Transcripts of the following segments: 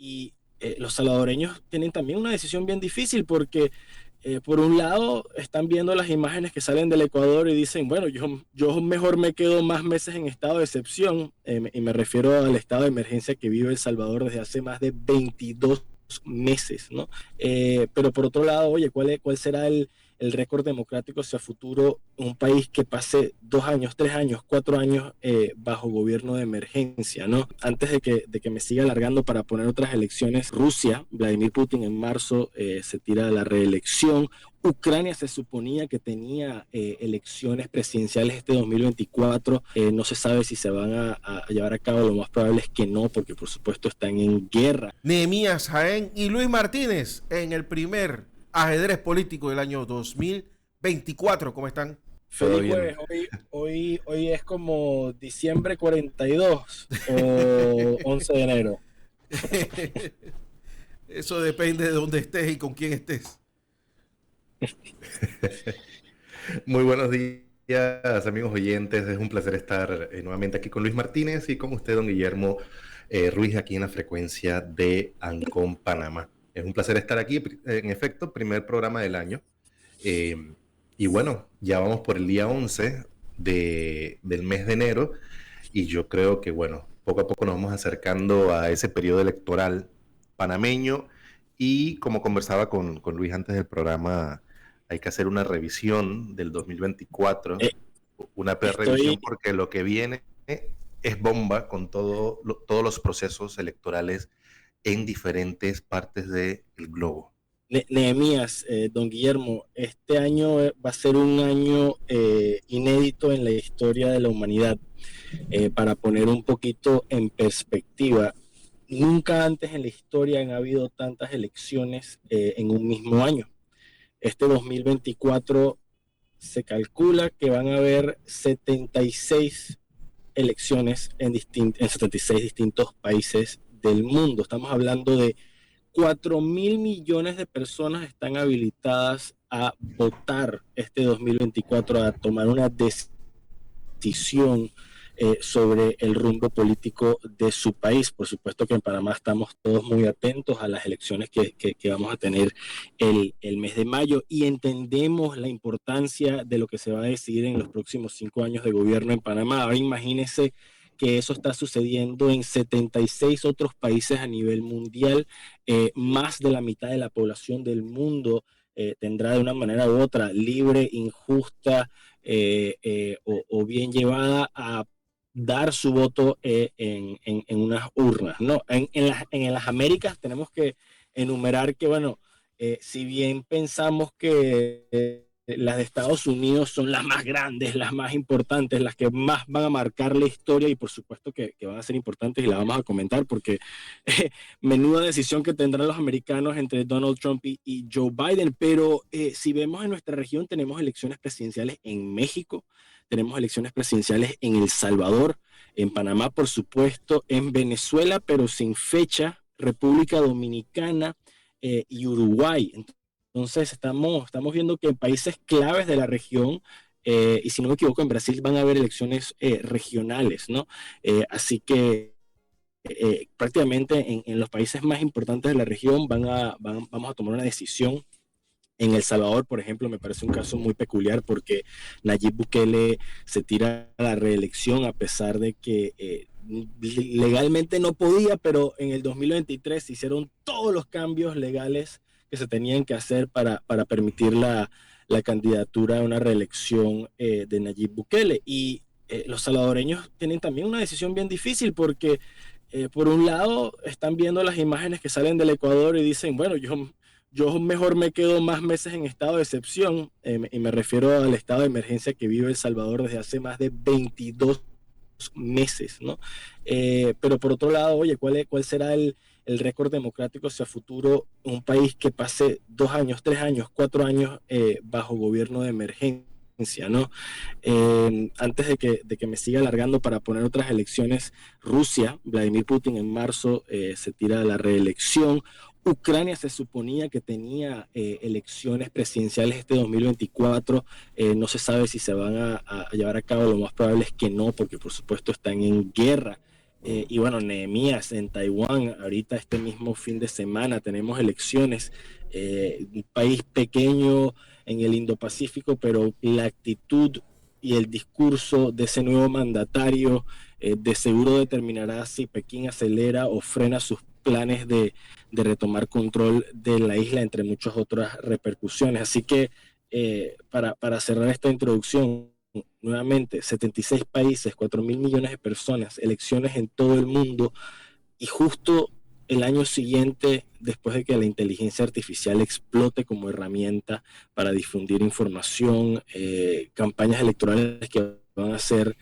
Y los salvadoreños tienen también una decisión bien difícil porque por un lado están viendo las imágenes que salen del Ecuador y dicen, bueno, yo mejor me quedo más meses en estado de excepción, y me refiero al estado de emergencia que vive El Salvador desde hace más de 22 meses, ¿no? Pero por otro lado, oye, ¿cuál será el récord democrático hacia futuro un país que pase 2 años, 3 años, 4 años bajo gobierno de emergencia, ¿no? Antes de que me siga alargando para poner otras elecciones, Rusia, Vladimir Putin en marzo se tira de la reelección. Ucrania se suponía que tenía elecciones presidenciales este 2024. No se sabe si se van a llevar a cabo. Lo más probable es que no, porque por supuesto están en guerra. Nehemías Jaén y Luis Martínez en el primer ajedrez político del año 2024. ¿Cómo están? Feliz jueves. Hoy es como diciembre 42 o 11 de enero. Eso depende de dónde estés y con quién estés. Muy buenos días, amigos oyentes. Es un placer estar nuevamente aquí con Luis Martínez y con usted, don Guillermo Ruiz, aquí en la frecuencia de Ancon, Panamá. Es un placer estar aquí, en efecto, primer programa del año. Y bueno, ya vamos por el día 11 del mes de enero y yo creo que, bueno, poco a poco nos vamos acercando a ese periodo electoral panameño y como conversaba con Luis antes del programa, hay que hacer una revisión del 2024, una pre-revisión porque lo que viene es bomba con todos los procesos electorales en diferentes partes del globo. Nehemías, don Guillermo, este año va a ser un año inédito en la historia de la humanidad. Para poner un poquito en perspectiva, nunca antes en la historia han habido tantas elecciones en un mismo año. Este 2024 se calcula que van a haber 76 elecciones en 76 distintos países del mundo. Estamos hablando de 4.000 millones de personas están habilitadas a votar este 2024, a tomar una decisión sobre el rumbo político de su país. Por supuesto que en Panamá estamos todos muy atentos a las elecciones que vamos a tener el mes de mayo y entendemos la importancia de lo que se va a decidir en los próximos 5 años de gobierno en Panamá. Ahora imagínense que eso está sucediendo en 76 otros países a nivel mundial. Más de la mitad de la población del mundo tendrá de una manera u otra, libre, injusta o bien llevada, a dar su voto en unas urnas, ¿no? En las Américas tenemos que enumerar que, bueno, si bien pensamos que las de Estados Unidos son las más grandes, las más importantes, las que más van a marcar la historia y por supuesto que van a ser importantes y la vamos a comentar porque menuda decisión que tendrán los americanos entre Donald Trump y Joe Biden, pero si vemos en nuestra región tenemos elecciones presidenciales en México, tenemos elecciones presidenciales en El Salvador, en Panamá por supuesto, en Venezuela pero sin fecha, República Dominicana y Uruguay. Entonces estamos viendo que en países claves de la región, y si no me equivoco en Brasil van a haber elecciones regionales, ¿no? Así que prácticamente en los países más importantes de la región vamos a tomar una decisión. En El Salvador, por ejemplo, me parece un caso muy peculiar porque Nayib Bukele se tira a la reelección a pesar de que legalmente no podía, pero en el 2023 se hicieron todos los cambios legales que se tenían que hacer para permitir la candidatura a una reelección de Nayib Bukele. Y los salvadoreños tienen también una decisión bien difícil porque por un lado están viendo las imágenes que salen del Ecuador y dicen, bueno, yo mejor me quedo más meses en estado de excepción, y me refiero al estado de emergencia que vive El Salvador desde hace más de 22 meses, ¿no? Pero por otro lado, oye, ¿cuál será el récord democrático hacia futuro un país que pase 2 años, 3 años, 4 años bajo gobierno de emergencia, ¿no? Antes de que me siga alargando para poner otras elecciones, Rusia, Vladimir Putin en marzo se tira de la reelección. Ucrania se suponía que tenía elecciones presidenciales este 2024. No se sabe si se van a llevar a cabo. Lo más probable es que no, porque por supuesto están en guerra. Y bueno, Nehemías en Taiwán, ahorita este mismo fin de semana tenemos elecciones, un país pequeño en el Indo-Pacífico, pero la actitud y el discurso de ese nuevo mandatario de seguro determinará si Pekín acelera o frena sus planes de retomar control de la isla, entre muchas otras repercusiones. Así que para cerrar esta introducción, nuevamente, 76 países, 4.000 millones de personas, elecciones en todo el mundo, y justo el año siguiente, después de que la inteligencia artificial explote como herramienta para difundir información, campañas electorales que van a ser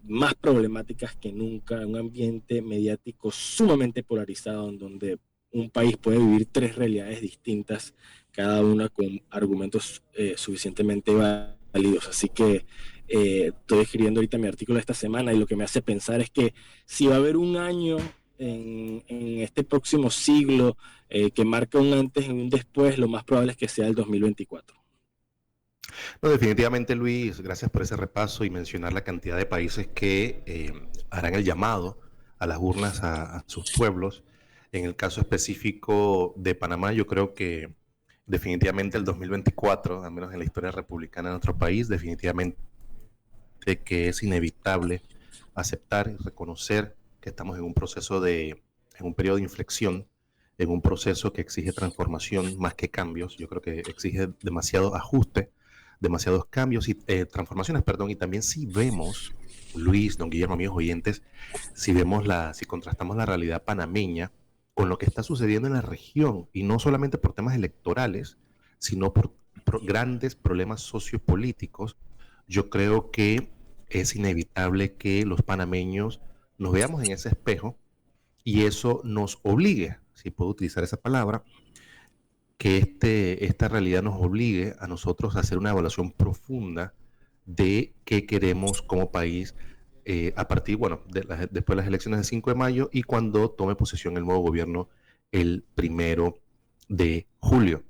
más problemáticas que nunca, un ambiente mediático sumamente polarizado en donde un país puede vivir tres realidades distintas, cada una con argumentos suficientemente válidos. Así que estoy escribiendo ahorita mi artículo de esta semana y lo que me hace pensar es que si va a haber un año en este próximo siglo que marca un antes y un después, lo más probable es que sea el 2024. No, definitivamente, Luis, gracias por ese repaso y mencionar la cantidad de países que harán el llamado a las urnas a sus pueblos. En el caso específico de Panamá, yo creo que definitivamente el 2024, al menos en la historia republicana de nuestro país, definitivamente que es inevitable aceptar y reconocer que estamos en un proceso en un periodo de inflexión, en un proceso que exige transformación más que cambios. Yo creo que exige demasiado ajuste, demasiados cambios y transformaciones, perdón. Y también si vemos, Luis, don Guillermo, amigos oyentes, si contrastamos la realidad panameña con lo que está sucediendo en la región, y no solamente por temas electorales, sino por grandes problemas sociopolíticos, yo creo que es inevitable que los panameños nos veamos en ese espejo y eso nos obligue, si puedo utilizar esa palabra, que esta realidad nos obligue a nosotros a hacer una evaluación profunda de qué queremos como país a partir, bueno, después de las elecciones del 5 de mayo y cuando tome posesión el nuevo gobierno el 1 de julio.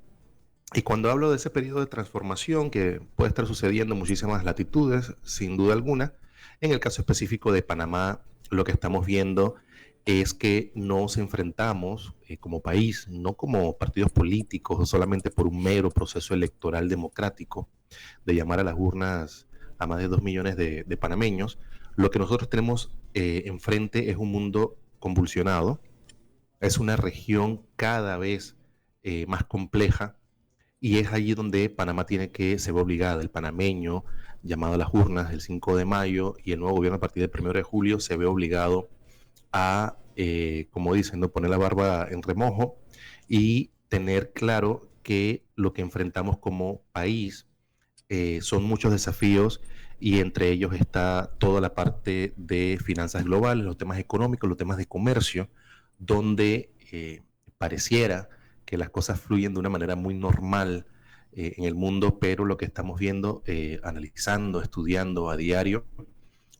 Y cuando hablo de ese periodo de transformación que puede estar sucediendo en muchísimas latitudes, sin duda alguna, en el caso específico de Panamá, lo que estamos viendo es que nos enfrentamos como país, no como partidos políticos o solamente por un mero proceso electoral democrático de llamar a las urnas a más de 2 millones de panameños. Lo que nosotros tenemos enfrente es un mundo convulsionado, es una región cada vez más compleja, y es allí donde Panamá se ve obligada, el panameño llamado a las urnas el 5 de mayo y el nuevo gobierno a partir del 1 de julio se ve obligado a, como dicen, ¿no?, poner la barba en remojo y tener claro que lo que enfrentamos como país son muchos desafíos, y entre ellos está toda la parte de finanzas globales, los temas económicos, los temas de comercio, donde pareciera que las cosas fluyen de una manera muy normal en el mundo, pero lo que estamos viendo, analizando, estudiando a diario,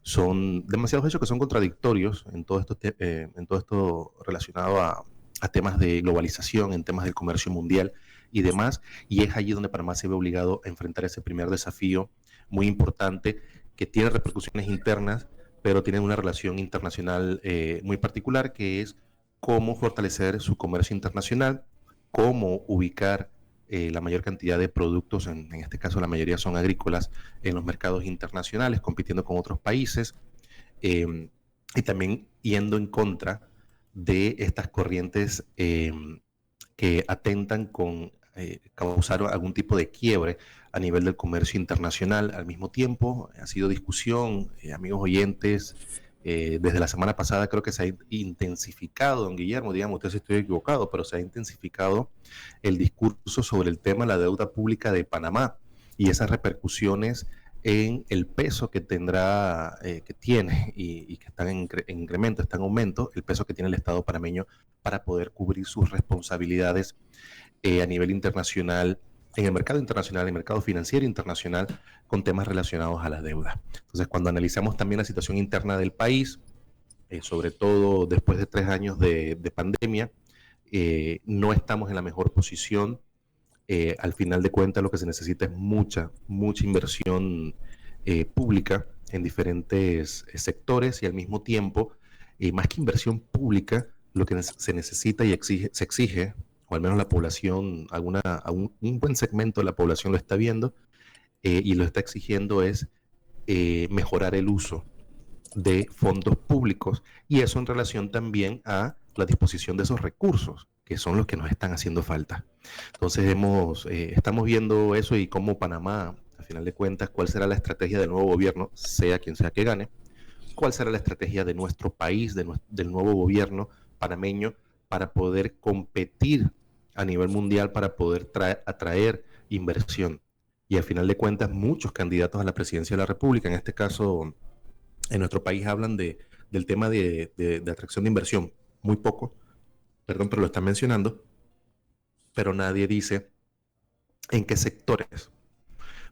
son demasiados hechos que son contradictorios en todo esto relacionado a temas de globalización, en temas del comercio mundial y demás, y es allí donde Panamá se ve obligado a enfrentar ese primer desafío muy importante que tiene repercusiones internas, pero tiene una relación internacional muy particular, que es cómo fortalecer su comercio internacional, cómo ubicar la mayor cantidad de productos, en este caso la mayoría son agrícolas, en los mercados internacionales, compitiendo con otros países, y también yendo en contra de estas corrientes que atentan con causar algún tipo de quiebre a nivel del comercio internacional. Al mismo tiempo, ha sido discusión, amigos oyentes, desde la semana pasada creo que se ha intensificado, don Guillermo, digamos, usted si estoy equivocado, pero se ha intensificado el discurso sobre el tema de la deuda pública de Panamá y esas repercusiones en el peso que tendrá, que tiene y que están en incremento, está en aumento, el peso que tiene el Estado panameño para poder cubrir sus responsabilidades a nivel internacional, en el mercado financiero internacional, con temas relacionados a la deuda. Entonces, cuando analizamos también la situación interna del país, sobre todo después de 3 años de pandemia, no estamos en la mejor posición. Al final de cuentas, lo que se necesita es mucha inversión pública en diferentes sectores, y al mismo tiempo más que inversión pública, lo que se necesita y se exige, o al menos la población, un buen segmento de la población lo está viendo y lo está exigiendo, es mejorar el uso de fondos públicos, y eso en relación también a la disposición de esos recursos, que son los que nos están haciendo falta. Entonces estamos viendo eso y cómo Panamá, a final de cuentas, cuál será la estrategia del nuevo gobierno, sea quien sea que gane, cuál será la estrategia de nuestro país, del nuevo gobierno panameño, para poder competir a nivel mundial, para poder atraer inversión. Y al final de cuentas, muchos candidatos a la presidencia de la República, en este caso, en nuestro país, hablan del tema de atracción de inversión. Muy poco, perdón, pero lo están mencionando, pero nadie dice en qué sectores,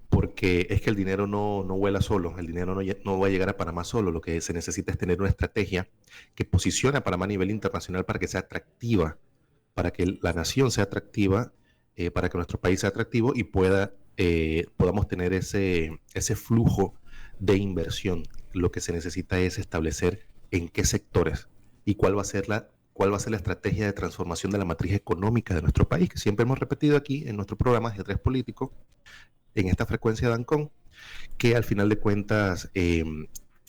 porque es que el dinero no vuela solo, el dinero no va a llegar a Panamá solo. Lo que se necesita es tener una estrategia que posicione a Panamá a nivel internacional para que sea atractiva, para que la nación sea atractiva, para que nuestro país sea atractivo y podamos tener ese flujo de inversión. Lo que se necesita es establecer en qué sectores y cuál va a ser la estrategia de transformación de la matriz económica de nuestro país, que siempre hemos repetido aquí en nuestro programa Ajedrez Político, en esta frecuencia de Ancon, que al final de cuentas,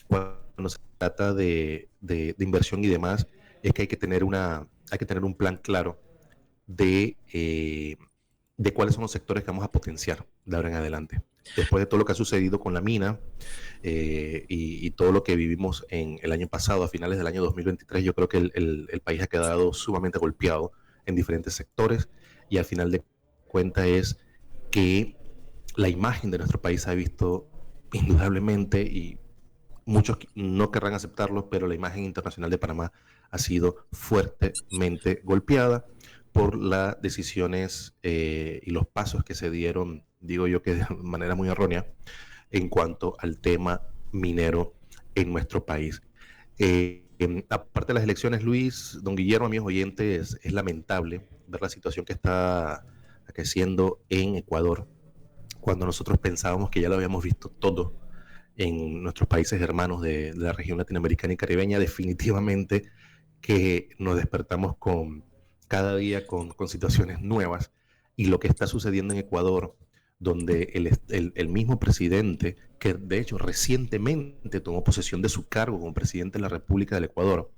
cuando se trata de inversión y demás, es que hay que tener un plan claro de cuáles son los sectores que vamos a potenciar de ahora en adelante. Después de todo lo que ha sucedido con la mina y todo lo que vivimos en el año pasado, a finales del año 2023, yo creo que el país ha quedado sumamente golpeado en diferentes sectores, y al final de cuentas es que la imagen de nuestro país se ha visto indudablemente, y muchos no querrán aceptarlo, pero la imagen internacional de Panamá ha sido fuertemente golpeada por las decisiones y los pasos que se dieron, digo yo que de manera muy errónea, en cuanto al tema minero en nuestro país. Aparte de las elecciones, Luis, don Guillermo, amigos oyentes, es lamentable ver la situación que está creciendo en Ecuador, cuando nosotros pensábamos que ya lo habíamos visto todo en nuestros países hermanos de la región latinoamericana y caribeña. Definitivamente que nos despertamos cada día con situaciones nuevas, y lo que está sucediendo en Ecuador, donde el mismo presidente, que de hecho recientemente tomó posesión de su cargo como presidente de la República del Ecuador,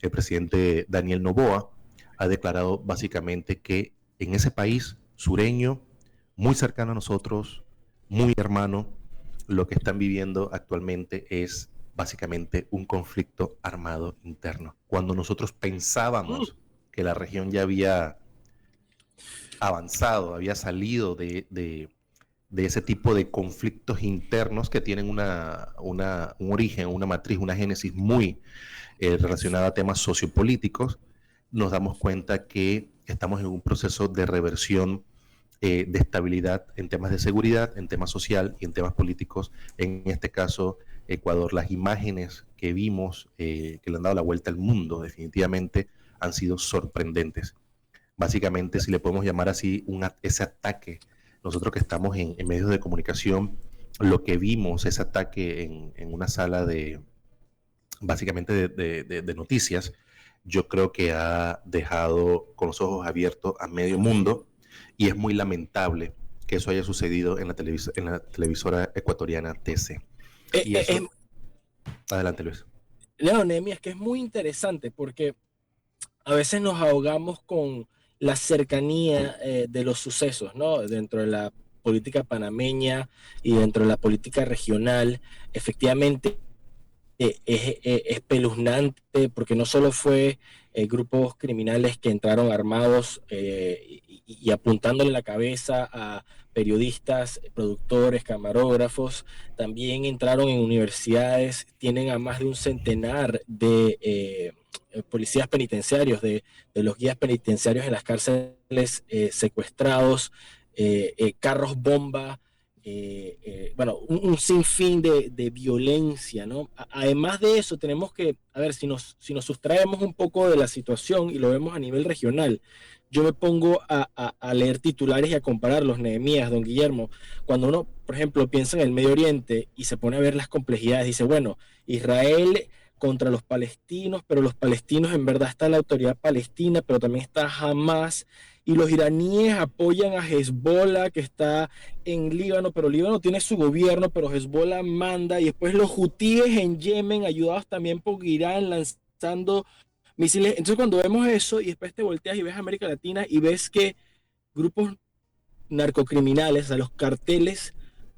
el presidente Daniel Noboa, ha declarado básicamente que en ese país sureño, muy cercano a nosotros, muy hermano, lo que están viviendo actualmente es básicamente un conflicto armado interno. Cuando nosotros pensábamos que la región ya había avanzado, había salido de ese tipo de conflictos internos que tienen un origen, una matriz, una génesis muy relacionada a temas sociopolíticos, nos damos cuenta que estamos en un proceso de reversión, de estabilidad en temas de seguridad, en temas social y en temas políticos. En este caso, Ecuador, las imágenes que vimos, que le han dado la vuelta al mundo, definitivamente han sido sorprendentes. Básicamente, si le podemos llamar así, ese ataque, nosotros que estamos en medios de comunicación, lo que vimos, ese ataque en una sala básicamente de noticias, yo creo que ha dejado con los ojos abiertos a medio mundo, y es muy lamentable que eso haya sucedido en la televisora ecuatoriana TC. Adelante, Luis. Nehemia, es que es muy interesante porque a veces nos ahogamos con la cercanía de los sucesos, ¿no? Dentro de la política panameña y dentro de la política regional, efectivamente es espeluznante, porque no solo fue grupos criminales que entraron armados y apuntándole la cabeza a periodistas, productores, camarógrafos, también entraron en universidades, tienen a más de un centenar de policías penitenciarios, de los guías penitenciarios en las cárceles secuestrados, carros bomba, bueno, un sinfín de violencia, ¿no? Además de eso, tenemos que, a ver, si nos sustraemos un poco de la situación y lo vemos a nivel regional, yo me pongo a leer titulares y a compararlos, Nehemías, don Guillermo. Cuando uno, por ejemplo, piensa en el Medio Oriente y se pone a ver las complejidades, dice, bueno, Israel contra los palestinos, pero los palestinos en verdad está la autoridad palestina, pero también está Hamas, y los iraníes apoyan a Hezbollah, que está en Líbano, pero Líbano tiene su gobierno, pero Hezbollah manda, y después los hutíes en Yemen, ayudados también por Irán, lanzando misiles. Entonces cuando vemos eso, y después te volteas y ves América Latina, y ves que grupos narcocriminales, o sea, los carteles,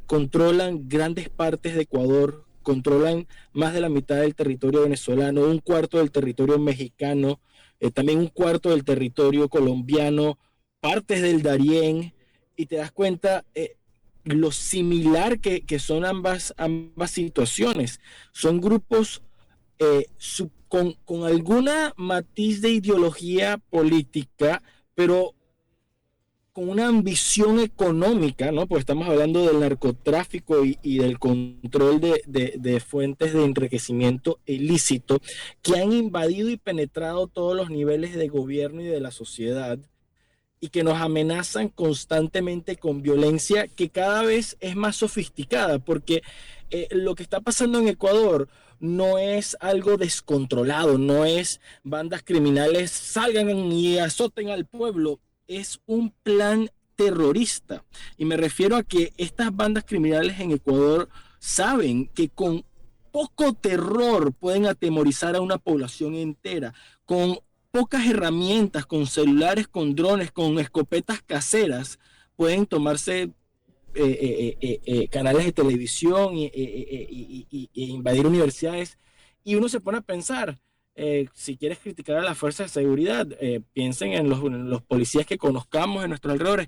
controlan grandes partes de Ecuador, controlan más de la mitad del territorio venezolano, un cuarto del territorio mexicano, también un cuarto del territorio colombiano, partes del Darién, y te das cuenta lo similar que son ambas situaciones. Son grupos con alguna matiz de ideología política, pero con una ambición económica, ¿no? Porque estamos hablando del narcotráfico y del control de fuentes de enriquecimiento ilícito que han invadido y penetrado todos los niveles de gobierno y de la sociedad, y que nos amenazan constantemente con violencia que cada vez es más sofisticada, porque lo que está pasando en Ecuador no es algo descontrolado, no es bandas criminales salgan y azoten al pueblo, es un plan terrorista. Y me refiero a que estas bandas criminales en Ecuador saben que con poco terror pueden atemorizar a una población entera, con pocas herramientas, con celulares, con drones, con escopetas caseras, pueden tomarse canales de televisión e invadir universidades. Y uno se pone a pensar, si quieres criticar a las fuerzas de seguridad, piensen en los policías que conozcamos en nuestros alrededores.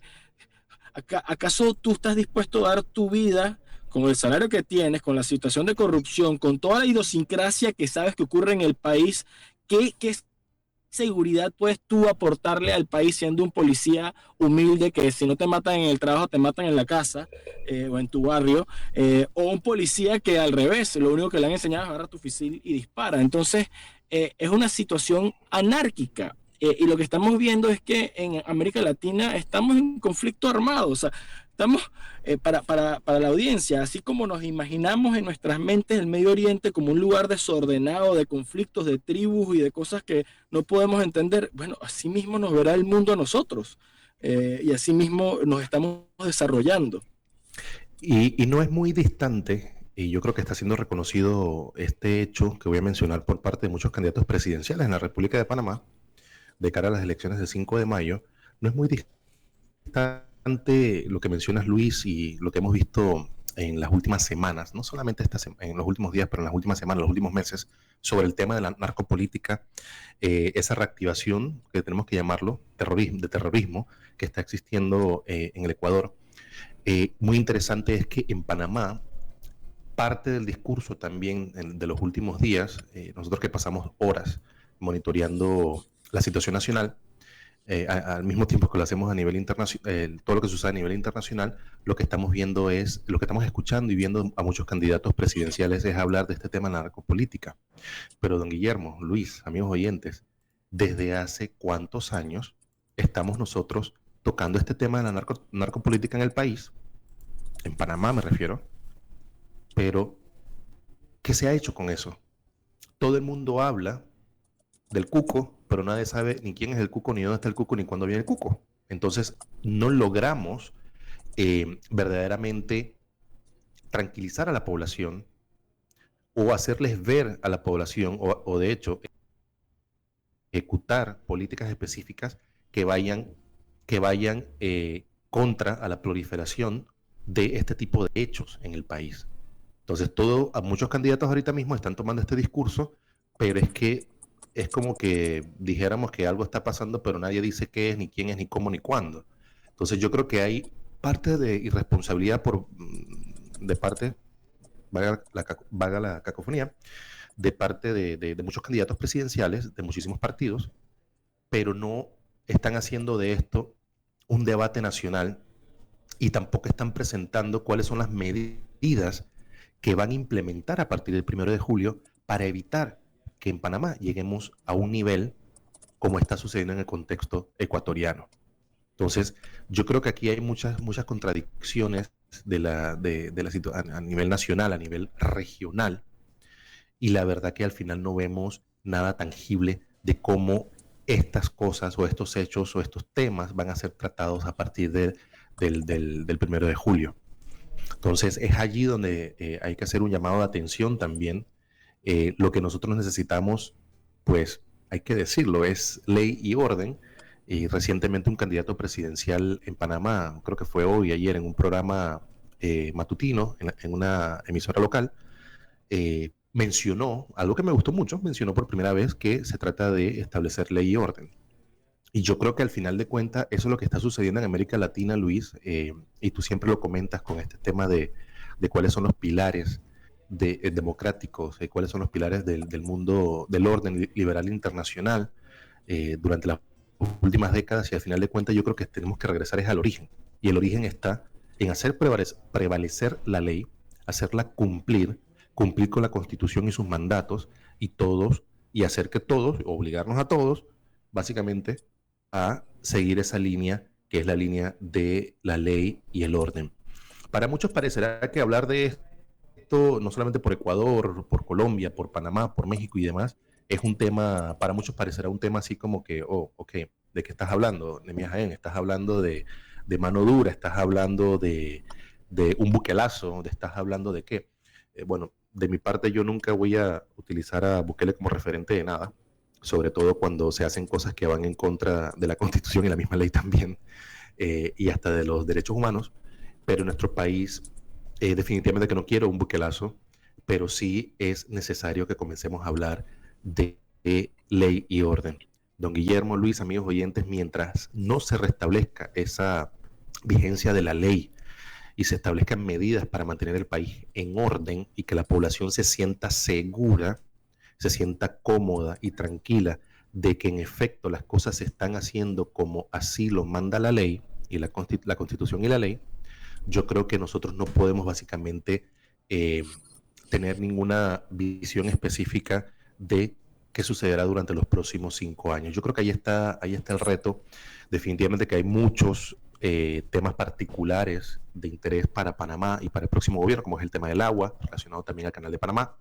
¿Acaso tú estás dispuesto a dar tu vida con el salario que tienes, con la situación de corrupción, con toda la idiosincrasia que sabes que ocurre en el país? ¿Qué seguridad puedes tú aportarle al país siendo un policía humilde que si no te matan en el trabajo te matan en la casa o en tu barrio, o un policía que al revés, lo único que le han enseñado es agarrar tu fusil y dispara? Entonces es una situación anárquica, y lo que estamos viendo es que en América Latina estamos en conflicto armado. O sea, estamos para la audiencia, así como nos imaginamos en nuestras mentes el Medio Oriente como un lugar desordenado de conflictos, de tribus y de cosas que no podemos entender. Bueno, así mismo nos verá el mundo a nosotros, y así mismo nos estamos desarrollando. Y no es muy distante, y yo creo que está siendo reconocido este hecho que voy a mencionar por parte de muchos candidatos presidenciales en la República de Panamá de cara a las elecciones del 5 de mayo. No es muy distante lo que mencionas, Luis, y lo que hemos visto en las últimas semanas, no solamente en los últimos días, pero en las últimas semanas, los últimos meses, sobre el tema de la narcopolítica, esa reactivación, que tenemos que llamarlo, de terrorismo, que está existiendo en el Ecuador. Muy interesante es que en Panamá, parte del discurso también de los últimos días, nosotros que pasamos horas monitoreando la situación nacional, al mismo tiempo que lo hacemos a nivel internacional, todo lo que sucede a nivel internacional, lo que estamos viendo es, lo que estamos escuchando y viendo a muchos candidatos presidenciales es hablar de este tema de la narcopolítica. Pero don Guillermo, Luis, amigos oyentes, ¿desde hace cuántos años estamos nosotros tocando este tema de la narcopolítica en el país? En Panamá me refiero. Pero, ¿qué se ha hecho con eso? Todo el mundo habla del cuco, pero nadie sabe ni quién es el cuco, ni dónde está el cuco, ni cuándo viene el cuco. Entonces, no logramos verdaderamente tranquilizar a la población o hacerles ver a la población o de hecho ejecutar políticas específicas que vayan contra a la proliferación de este tipo de hechos en el país. Entonces, muchos candidatos ahorita mismo están tomando este discurso, pero es que es como que dijéramos que algo está pasando, pero nadie dice qué es, ni quién es, ni cómo, ni cuándo. Entonces, yo creo que hay parte de irresponsabilidad de parte, vaga la cacofonía, de parte de muchos candidatos presidenciales, de muchísimos partidos, pero no están haciendo de esto un debate nacional y tampoco están presentando cuáles son las medidas que van a implementar a partir del 1 de julio para evitar que en Panamá lleguemos a un nivel como está sucediendo en el contexto ecuatoriano. Entonces, yo creo que aquí hay muchas contradicciones a nivel nacional, a nivel regional, y la verdad que al final no vemos nada tangible de cómo estas cosas o estos hechos o estos temas van a ser tratados a partir del 1 de julio. Entonces es allí donde hay que hacer un llamado de atención también. Lo que nosotros necesitamos, pues hay que decirlo, es ley y orden. Y recientemente un candidato presidencial en Panamá, creo que fue hoy, ayer, en un programa matutino, en una emisora local, mencionó algo que me gustó mucho, mencionó por primera vez que se trata de establecer ley y orden. Y yo creo que al final de cuentas eso es lo que está sucediendo en América Latina, Luis, y tú siempre lo comentas con este tema de cuáles son los pilares democráticos, cuáles son los pilares del mundo del orden liberal internacional durante las últimas décadas, y al final de cuentas yo creo que tenemos que regresar es al origen. Y el origen está en hacer prevalecer la ley, hacerla cumplir con la Constitución y sus mandatos, y hacer que todos, obligarnos a todos, básicamente, a seguir esa línea que es la línea de la ley y el orden. Para muchos parecerá que hablar de esto, no solamente por Ecuador, por Colombia, por Panamá, por México y demás, es un tema, para muchos parecerá un tema así como que, ok, ¿de qué estás hablando, Nehemías Jaén? ¿Estás hablando de mano dura? ¿Estás hablando de un buquelazo? ¿Estás hablando de qué? Bueno, de mi parte yo nunca voy a utilizar a Bukele como referente de nada, sobre todo cuando se hacen cosas que van en contra de la Constitución y la misma ley también, y hasta de los derechos humanos. Pero en nuestro país definitivamente que no quiero un buquelazo, pero sí es necesario que comencemos a hablar de ley y orden. Don Guillermo, Luis, amigos oyentes, mientras no se restablezca esa vigencia de la ley y se establezcan medidas para mantener el país en orden y que la población se sienta segura, se sienta cómoda y tranquila de que en efecto las cosas se están haciendo como así lo manda la ley y la Constitución y la ley, yo creo que nosotros no podemos básicamente tener ninguna visión específica de qué sucederá durante los próximos 5 años. Yo creo que ahí está el reto. Definitivamente que hay muchos temas particulares de interés para Panamá y para el próximo gobierno, como es el tema del agua, relacionado también al Canal de Panamá.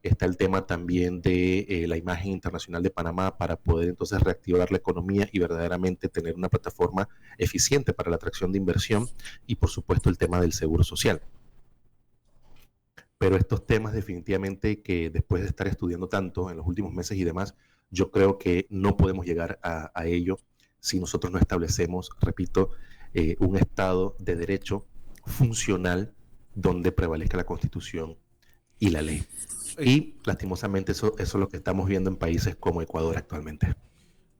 Está el tema también de la imagen internacional de Panamá para poder entonces reactivar la economía y verdaderamente tener una plataforma eficiente para la atracción de inversión, y por supuesto el tema del seguro social. Pero estos temas definitivamente que después de estar estudiando tanto en los últimos meses y demás, yo creo que no podemos llegar a ello si nosotros no establecemos, repito, un Estado de derecho funcional donde prevalezca la Constitución y la ley. Y lastimosamente eso es lo que estamos viendo en países como Ecuador actualmente.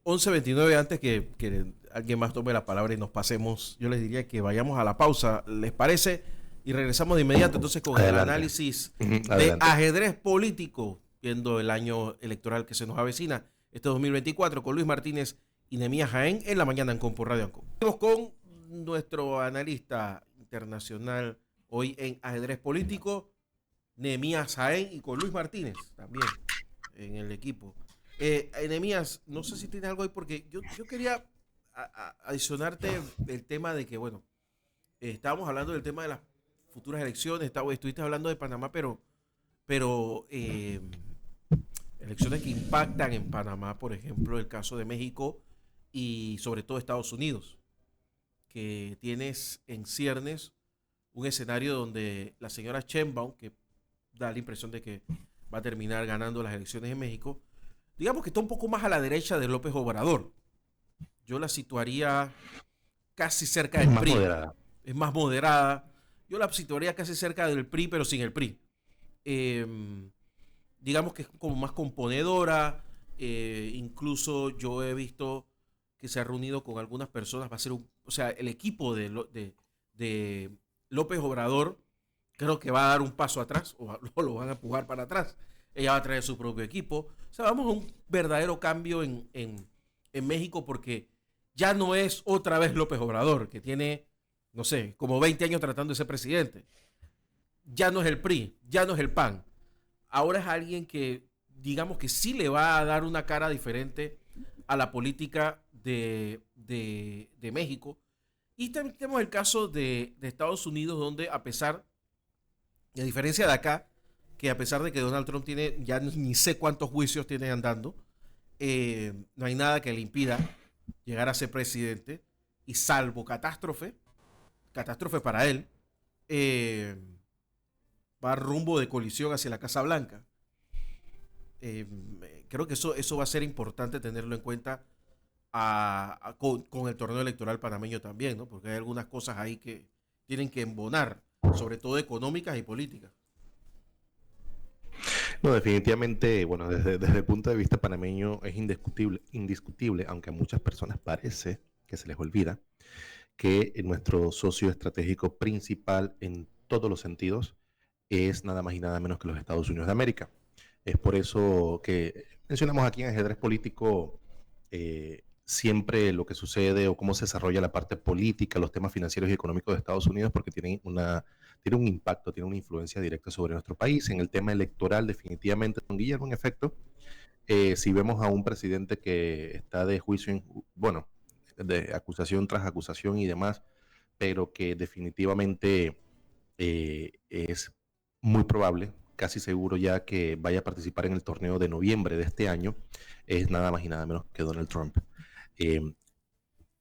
11:29, antes que alguien más tome la palabra y nos pasemos, yo les diría que vayamos a la pausa, ¿les parece? Y regresamos de inmediato entonces con el análisis de ajedrez político, viendo el año electoral que se nos avecina, este 2024, con Luis Martínez y Nehemías Jaén en la mañana Ancon por Radio Ancon. Vamos con nuestro analista internacional hoy en ajedrez político, Nehemías Jaén, y con Luis Martínez también en el equipo. Nehemías, no sé si tienes algo ahí, porque yo quería adicionarte el tema de que, bueno, estábamos hablando del tema de las futuras elecciones, estuviste hablando de Panamá, pero elecciones que impactan en Panamá, por ejemplo, el caso de México y sobre todo Estados Unidos, que tienes en ciernes un escenario donde la señora Sheinbaum, que da la impresión de que va a terminar ganando las elecciones en México, digamos que está un poco más a la derecha de López Obrador. Yo la situaría casi cerca del PRI. Es más moderada. Yo la situaría casi cerca del PRI, pero sin el PRI. Digamos que es como más componedora. Incluso yo he visto que se ha reunido con algunas personas. Va a ser el equipo de López Obrador, creo que va a dar un paso atrás, o lo van a empujar para atrás. Ella va a traer su propio equipo. O sea, vamos a un verdadero cambio en México, porque ya no es otra vez López Obrador, que tiene, no sé, como 20 años tratando de ser presidente. Ya no es el PRI, ya no es el PAN. Ahora es alguien que, digamos que sí le va a dar una cara diferente a la política de México. Y también tenemos el caso de Estados Unidos, donde a diferencia de acá, que a pesar de que Donald Trump tiene, ya ni sé cuántos juicios tiene andando, no hay nada que le impida llegar a ser presidente, y salvo catástrofe para él, va rumbo de colisión hacia la Casa Blanca. Creo que eso va a ser importante tenerlo en cuenta con el torneo electoral panameño también, ¿no? Porque hay algunas cosas ahí que tienen que embonar, sobre todo económicas y políticas. No, definitivamente, bueno, desde el punto de vista panameño es indiscutible, aunque a muchas personas parece que se les olvida, que nuestro socio estratégico principal en todos los sentidos es nada más y nada menos que los Estados Unidos de América. Es por eso que mencionamos aquí en Ajedrez Político siempre lo que sucede o cómo se desarrolla la parte política, los temas financieros y económicos de Estados Unidos, porque tiene un impacto, tiene una influencia directa sobre nuestro país. En el tema electoral, definitivamente, don Guillermo, en efecto, si vemos a un presidente que está de juicio, bueno, de acusación tras acusación y demás, pero que definitivamente es muy probable, casi seguro ya que vaya a participar en el torneo de noviembre de este año, es nada más y nada menos que Donald Trump.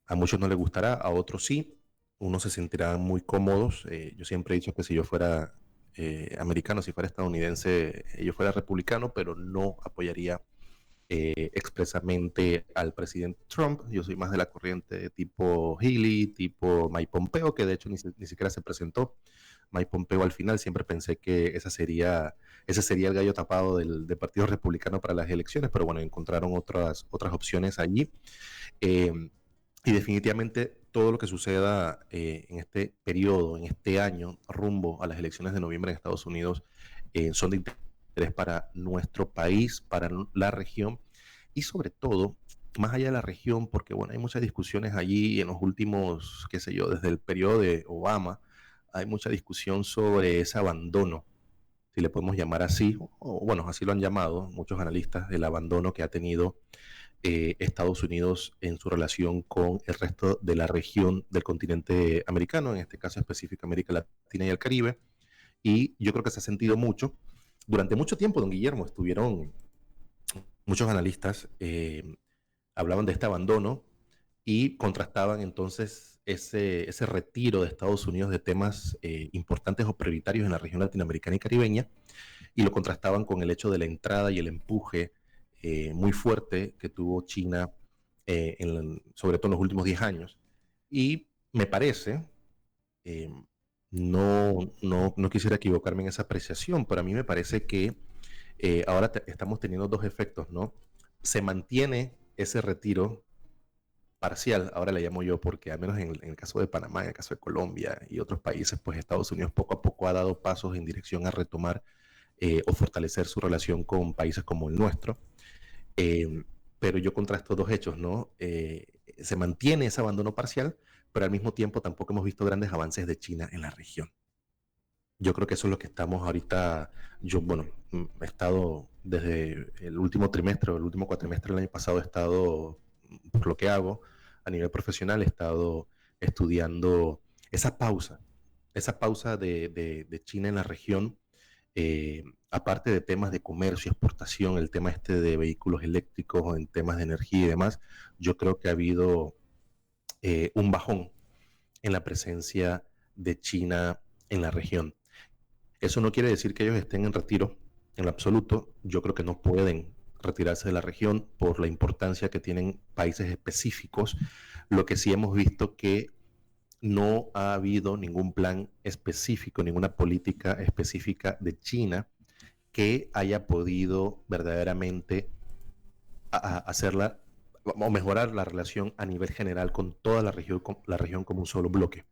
A muchos no les gustará, a otros sí, unos se sentirán muy cómodos. Yo siempre he dicho que si yo fuera americano, si fuera estadounidense, yo fuera republicano, pero no apoyaría expresamente al presidente Trump. Yo soy más de la corriente tipo Healy, tipo Mike Pompeo, que de hecho ni siquiera se presentó. Mike Pompeo al final, siempre pensé que ese sería el gallo tapado del Partido Republicano para las elecciones, pero bueno, encontraron otras opciones allí. Y definitivamente todo lo que suceda en este periodo, en este año, rumbo a las elecciones de noviembre en Estados Unidos, son de interés para nuestro país, para la región y sobre todo, más allá de la región, porque bueno, hay muchas discusiones allí en los últimos, qué sé yo, desde el periodo de Obama, hay mucha discusión sobre ese abandono, si le podemos llamar así, o bueno, así lo han llamado muchos analistas, el abandono que ha tenido Estados Unidos en su relación con el resto de la región del continente americano, en este caso específico América Latina y el Caribe, y yo creo que se ha sentido mucho. Durante mucho tiempo, don Guillermo, estuvieron muchos analistas, hablaban de este abandono y contrastaban entonces ese retiro de Estados Unidos de temas importantes o prioritarios en la región latinoamericana y caribeña, y lo contrastaban con el hecho de la entrada y el empuje muy fuerte que tuvo China, sobre todo en los últimos 10 años. Y me parece, no quisiera equivocarme en esa apreciación, pero a mí me parece que ahora estamos teniendo dos efectos, ¿no? Se mantiene ese retiro parcial, ahora le llamo yo, porque al menos en el caso de Panamá, en el caso de Colombia y otros países, pues Estados Unidos poco a poco ha dado pasos en dirección a retomar o fortalecer su relación con países como el nuestro. Pero yo contrasto dos hechos, ¿no? Se mantiene ese abandono parcial, pero al mismo tiempo tampoco hemos visto grandes avances de China en la región. Yo creo que eso es lo que estamos ahorita. Yo, bueno, he estado desde el último trimestre, el último cuatrimestre del año pasado, he estado, por lo que hago a nivel profesional, he estado estudiando esa pausa de China en la región, aparte de temas de comercio, exportación, el tema de vehículos eléctricos o en temas de energía y demás. Yo creo que ha habido un bajón en la presencia de China en la región. Eso no quiere decir que ellos estén en retiro, en lo absoluto. Yo creo que no pueden retirarse de la región por la importancia que tienen países específicos. Lo que sí hemos visto que no ha habido ningún plan específico, ninguna política específica de China que haya podido verdaderamente hacerla o mejorar la relación a nivel general con toda la región como un solo bloque.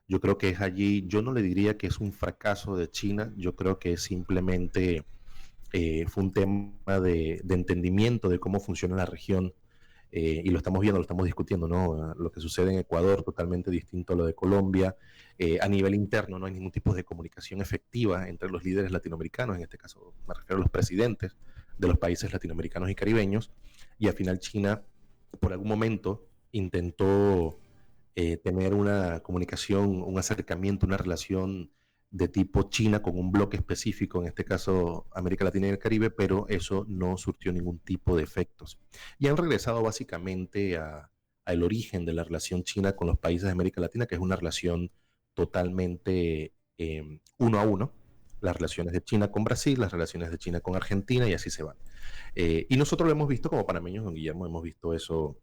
Yo creo que es allí, yo no le diría que es un fracaso de China, yo creo que simplemente fue un tema de entendimiento de cómo funciona la región, y lo estamos viendo, lo estamos discutiendo, ¿no? Lo que sucede en Ecuador, totalmente distinto a lo de Colombia. A nivel interno no hay ningún tipo de comunicación efectiva entre los líderes latinoamericanos, en este caso me refiero a los presidentes de los países latinoamericanos y caribeños, y al final China por algún momento intentó tener una comunicación, un acercamiento, una relación de tipo China con un bloque específico, en este caso América Latina y el Caribe, pero eso no surtió ningún tipo de efectos. Y han regresado básicamente al origen de la relación China con los países de América Latina, que es una relación totalmente uno a uno. Las relaciones de China con Brasil, las relaciones de China con Argentina, y así se van. Y nosotros lo hemos visto como panameños, don Guillermo, hemos visto eso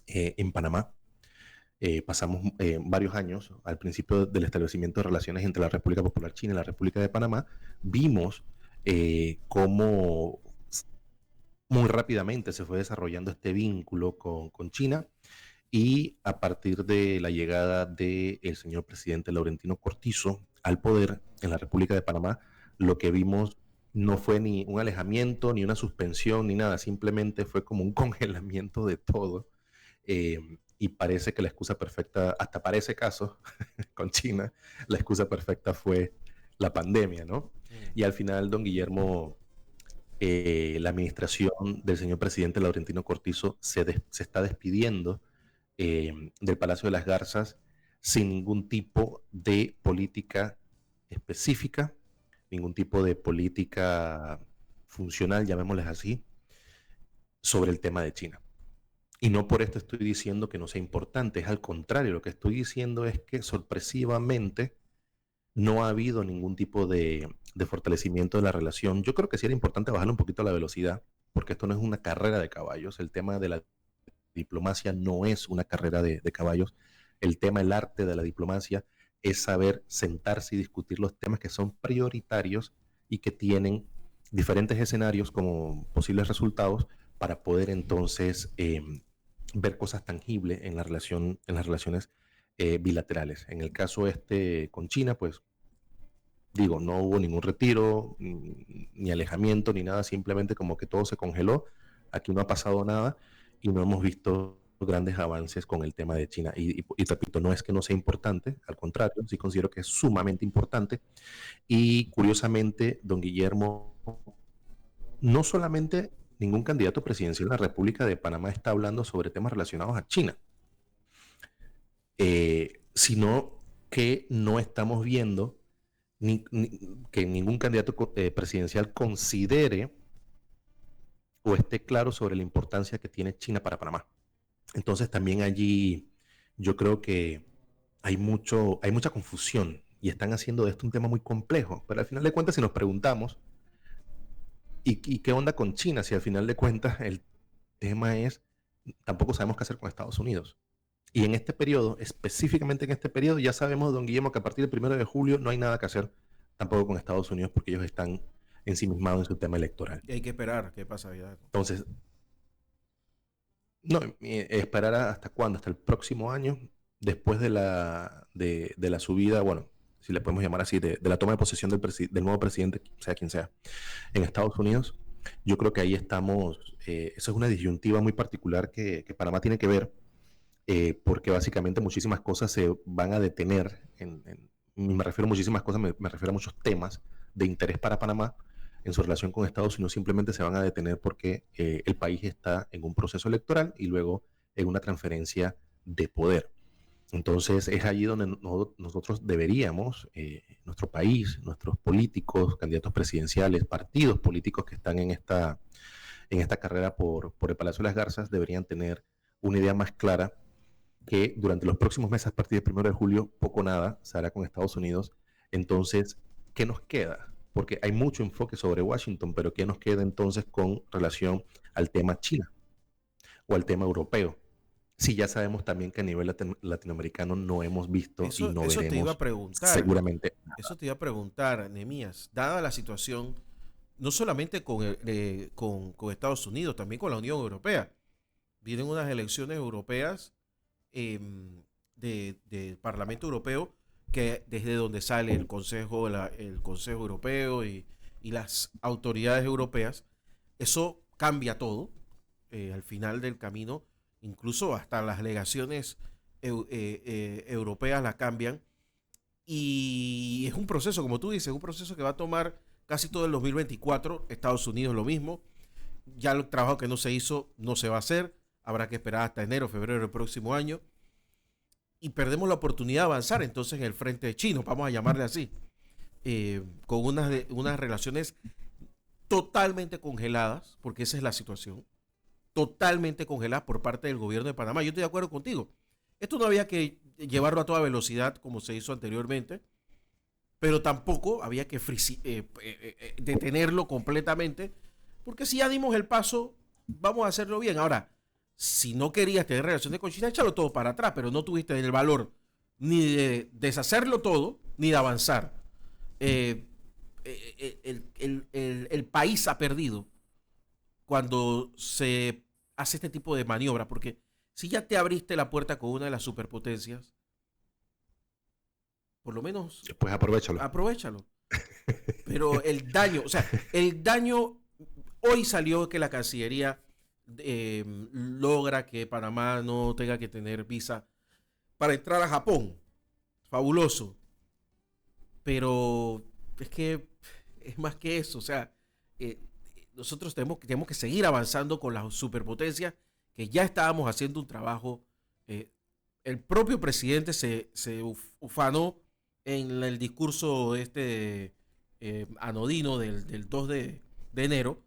en Panamá. Pasamos varios años al principio del establecimiento de relaciones entre la República Popular China y la República de Panamá. Vimos cómo muy rápidamente se fue desarrollando este vínculo con China, y a partir de la llegada del señor presidente Laurentino Cortizo al poder en la República de Panamá, lo que vimos no fue ni un alejamiento, ni una suspensión, ni nada, simplemente fue como un congelamiento de todo. Y parece que la excusa perfecta, hasta para ese caso, con China, la excusa perfecta fue la pandemia, ¿no? Y al final, don Guillermo, la administración del señor presidente Laurentino Cortizo se está despidiendo del Palacio de las Garzas sin ningún tipo de política específica, ningún tipo de política funcional, llamémosles así, sobre el tema de China. Y no por esto estoy diciendo que no sea importante, es al contrario, lo que estoy diciendo es que sorpresivamente no ha habido ningún tipo de fortalecimiento de la relación. Yo creo que sí era importante bajar un poquito la velocidad, porque esto no es una carrera de caballos. El tema de la diplomacia no es una carrera de caballos. El tema, el arte de la diplomacia es saber sentarse y discutir los temas que son prioritarios y que tienen diferentes escenarios como posibles resultados para poder entonces ver cosas tangibles en las relaciones bilaterales. En el caso con China, pues digo, no hubo ningún retiro, ni alejamiento, ni nada, simplemente como que todo se congeló. Aquí no ha pasado nada y no hemos visto grandes avances con el tema de China. Y repito, no es que no sea importante, al contrario, sí considero que es sumamente importante. Y curiosamente, don Guillermo, no solamente ningún candidato presidencial de la República de Panamá está hablando sobre temas relacionados a China, sino que no estamos viendo que ningún candidato presidencial considere o esté claro sobre la importancia que tiene China para Panamá. Entonces también allí yo creo que hay mucha confusión y están haciendo de esto un tema muy complejo. Pero al final de cuentas, si nos preguntamos, ¿y qué onda con China? Si al final de cuentas el tema es, tampoco sabemos qué hacer con Estados Unidos. Y en este periodo, específicamente en este periodo, ya sabemos, don Guillermo, que a partir del 1 de julio no hay nada que hacer tampoco con Estados Unidos porque ellos están ensimismados en su tema electoral. Y hay que esperar qué pasa ya. Entonces, no, esperar hasta cuándo, hasta el próximo año, después de la subida, bueno, si le podemos llamar así, de la toma de posesión del nuevo presidente, sea quien sea, en Estados Unidos. Yo creo que ahí estamos, eso es una disyuntiva muy particular que Panamá tiene que ver, porque básicamente muchísimas cosas se van a detener, me refiero a muchísimas cosas, me refiero a muchos temas de interés para Panamá en su relación con Estados Unidos, simplemente se van a detener porque el país está en un proceso electoral y luego en una transferencia de poder. Entonces es allí donde nosotros deberíamos, nuestro país, nuestros políticos, candidatos presidenciales, partidos políticos que están en esta carrera por el Palacio de las Garzas, deberían tener una idea más clara que durante los próximos meses, a partir del 1 de julio, poco o nada se hará con Estados Unidos. Entonces, ¿qué nos queda? Porque hay mucho enfoque sobre Washington, pero ¿qué nos queda entonces con relación al tema China o al tema europeo? Sí, ya sabemos también que a nivel latinoamericano no hemos visto y no veremos. Eso te iba a preguntar. Seguramente. Eso te iba a preguntar, Nehemías. Dada la situación, no solamente con Estados Unidos, también con la Unión Europea. Vienen unas elecciones europeas del Parlamento Europeo, que desde donde sale el Consejo Europeo y las autoridades europeas, eso cambia todo al final del camino. Incluso hasta las legaciones europeas la cambian. Y es un proceso, como tú dices, un proceso que va a tomar casi todo el 2024. Estados Unidos lo mismo. Ya el trabajo que no se hizo no se va a hacer. Habrá que esperar hasta enero, febrero del próximo año. Y perdemos la oportunidad de avanzar entonces en el frente chino, vamos a llamarle así. con unas relaciones totalmente congeladas, porque esa es la situación, totalmente congeladas por parte del gobierno de Panamá. Yo estoy de acuerdo contigo. Esto no había que llevarlo a toda velocidad como se hizo anteriormente, pero tampoco había que detenerlo completamente, porque si ya dimos el paso, vamos a hacerlo bien. Ahora, si no querías tener relaciones con China, échalo todo para atrás, pero no tuviste el valor ni de deshacerlo todo, ni de avanzar. El país ha perdido cuando se hace este tipo de maniobra, porque si ya te abriste la puerta con una de las superpotencias, por lo menos pues aprovechalo. Pero el daño, o sea, el daño, hoy salió que la Cancillería logra que Panamá no tenga que tener visa para entrar a Japón. Fabuloso. Pero es que es más que eso, o sea, nosotros tenemos que seguir avanzando con las superpotencias, que ya estábamos haciendo un trabajo. El propio presidente se ufanó en el discurso anodino del 2 de enero,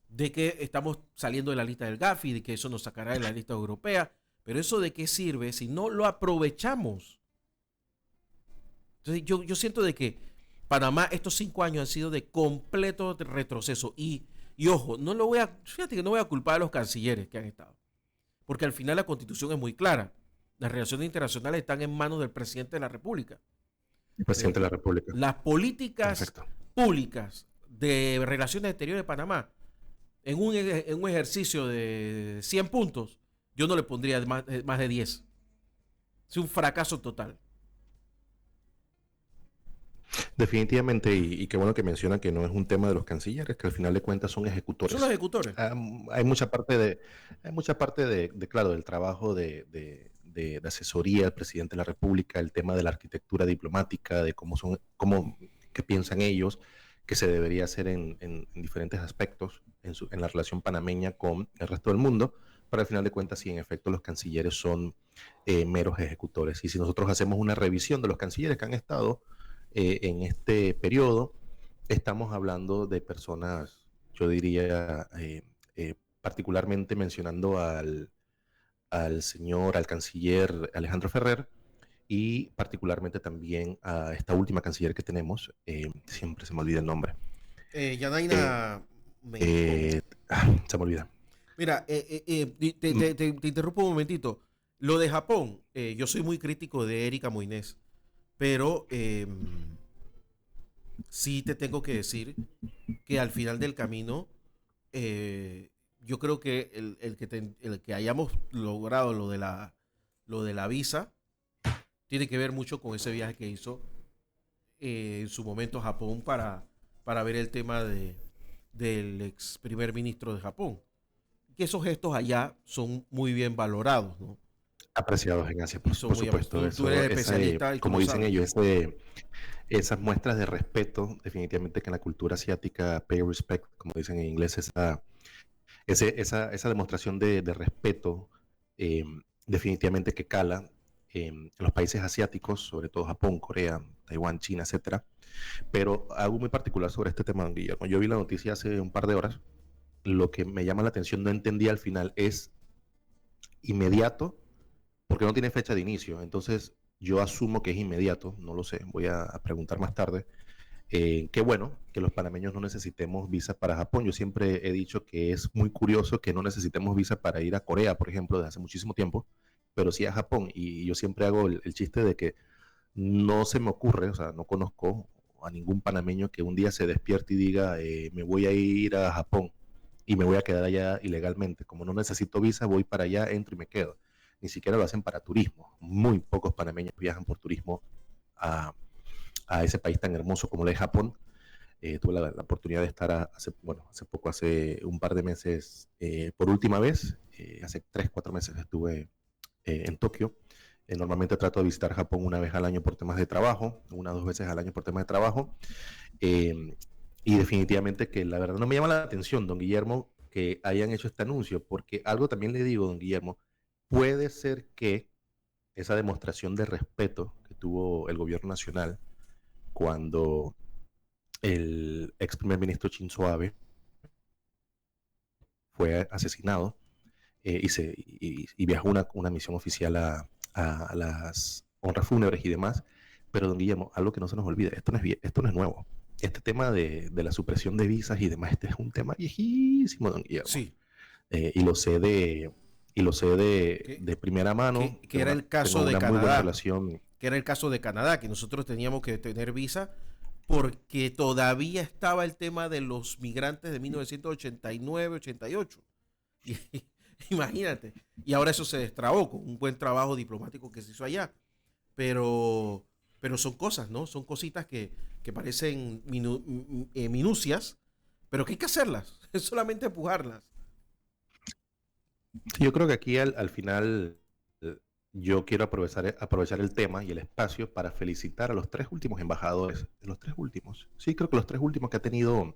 de que estamos saliendo de la lista del Gafi, de que eso nos sacará de la lista europea, pero eso de qué sirve si no lo aprovechamos. Entonces yo siento de que Panamá estos 5 años han sido de completo retroceso y ojo, fíjate que no voy a culpar a los cancilleres que han estado, porque al final la Constitución es muy clara. Las relaciones internacionales están en manos del presidente de la República. El presidente de la República. Las políticas públicas de relaciones exteriores de Panamá, en un ejercicio de 100 puntos, yo no le pondría más de 10. Es un fracaso total. Definitivamente, y qué bueno que menciona que no es un tema de los cancilleres, que al final de cuentas son ejecutores. Son los ejecutores. Hay mucha parte claro, del trabajo de asesoría del presidente de la República, el tema de la arquitectura diplomática, de qué piensan ellos, que se debería hacer en diferentes aspectos en la relación panameña con el resto del mundo, pero al final de cuentas, sí, en efecto, los cancilleres son meros ejecutores. Y si nosotros hacemos una revisión de los cancilleres que han estado en este periodo, estamos hablando de personas, yo diría, particularmente mencionando al canciller Alejandro Ferrer, y particularmente también a esta última canciller que tenemos, siempre se me olvida el nombre. Yanaina. Se me olvida. Mira, te interrumpo un momentito. Lo de Japón, yo soy muy crítico de Erika Moines, pero sí te tengo que decir que al final del camino, yo creo que el que hayamos logrado lo de la visa tiene que ver mucho con ese viaje que hizo en su momento a Japón para ver el tema del ex primer ministro de Japón. Que esos gestos allá son muy bien valorados, ¿no? Apreciados en Asia, por supuesto. Tú eres especialista. Como dicen ellos, esas muestras de respeto, definitivamente que en la cultura asiática, pay respect, como dicen en inglés, esa demostración de respeto, definitivamente que cala en los países asiáticos, sobre todo Japón, Corea, Taiwán, China, etcétera. Pero algo muy particular sobre este tema, don Guillermo. Yo vi la noticia hace un par de horas. Lo que me llama la atención, no entendí al final, es inmediato, porque no tiene fecha de inicio. Entonces, yo asumo que es inmediato, no lo sé, voy a preguntar más tarde. Qué bueno que los panameños no necesitemos visa para Japón. Yo siempre he dicho que es muy curioso que no necesitemos visa para ir a Corea, por ejemplo, desde hace muchísimo tiempo, pero sí a Japón. Y yo siempre hago el chiste de que no se me ocurre, o sea, no conozco a ningún panameño que un día se despierte y diga, me voy a ir a Japón y me voy a quedar allá ilegalmente. Como no necesito visa, voy para allá, entro y me quedo. Ni siquiera lo hacen para turismo. Muy pocos panameños viajan por turismo a ese país tan hermoso como lo es Japón. Tuve la oportunidad de estar hace un par de meses, por última vez, hace 3-4 meses estuve en Tokio. Normalmente trato de visitar Japón una vez al año por temas de trabajo, 1 o 2 veces al año por temas de trabajo. Y definitivamente que la verdad no me llama la atención, don Guillermo, que hayan hecho este anuncio, porque algo también le digo, don Guillermo, puede ser que esa demostración de respeto que tuvo el gobierno nacional cuando el ex primer ministro Shinzo Abe fue asesinado y viajó una misión oficial a las honras fúnebres y demás. Pero, don Guillermo, algo que no se nos olvide, esto no es nuevo. Este tema de la supresión de visas y demás, este es un tema viejísimo, don Guillermo. Sí. Y lo sé de primera mano. Que era el caso de Canadá. Muy buena relación. Que era el caso de Canadá, que nosotros teníamos que tener visa porque todavía estaba el tema de los migrantes de 1989-88. Imagínate. Y ahora eso se destrabó con un buen trabajo diplomático que se hizo allá. Pero son cosas, ¿no? Son cositas que parecen minucias, pero que hay que hacerlas. Es solamente empujarlas. Sí, yo creo que aquí al final yo quiero aprovechar el tema y el espacio para felicitar a los 3 últimos embajadores. Los 3 últimos. Sí, creo que los 3 últimos que ha tenido,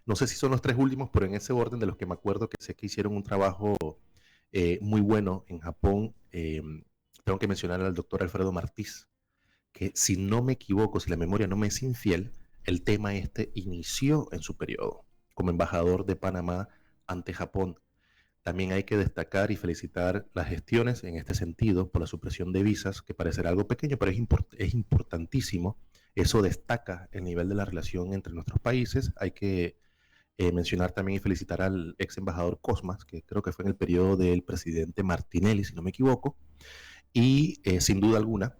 no sé si son los 3 últimos, pero en ese orden de los que me acuerdo que sé que hicieron un trabajo muy bueno en Japón. Tengo que mencionar al doctor Alfredo Martís, que si no me equivoco, si la memoria no me es infiel, el tema inició en su periodo como embajador de Panamá ante Japón. También hay que destacar y felicitar las gestiones en este sentido por la supresión de visas, que parecerá algo pequeño, pero es importantísimo. Eso destaca el nivel de la relación entre nuestros países. Hay que mencionar también y felicitar al ex embajador Cosmas, que creo que fue en el periodo del presidente Martinelli, si no me equivoco. Y sin duda alguna,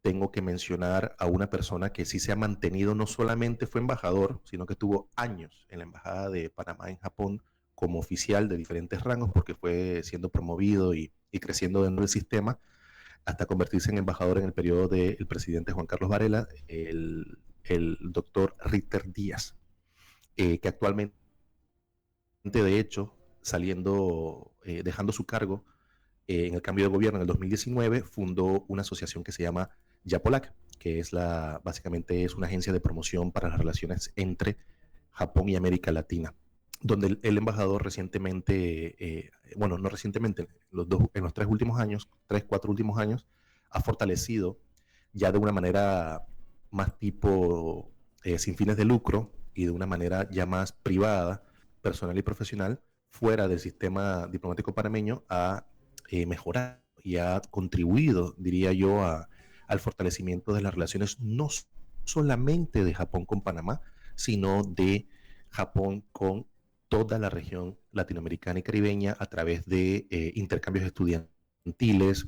tengo que mencionar a una persona que sí se ha mantenido, no solamente fue embajador, sino que tuvo años en la embajada de Panamá en Japón como oficial de diferentes rangos, porque fue siendo promovido y creciendo dentro del sistema, hasta convertirse en embajador en el periodo del presidente Juan Carlos Varela, el doctor Ritter Díaz, que actualmente, de hecho, dejando su cargo en el cambio de gobierno en el 2019, fundó una asociación que se llama Yapolac, que es básicamente es una agencia de promoción para las relaciones entre Japón y América Latina, donde el embajador recientemente, no recientemente, en los 3 últimos años, 4 últimos años, ha fortalecido ya de una manera más tipo sin fines de lucro y de una manera ya más privada, personal y profesional, fuera del sistema diplomático panameño, a mejorar y ha contribuido, diría yo, al fortalecimiento de las relaciones no solamente de Japón con Panamá, sino de Japón con toda la región latinoamericana y caribeña a través de intercambios estudiantiles,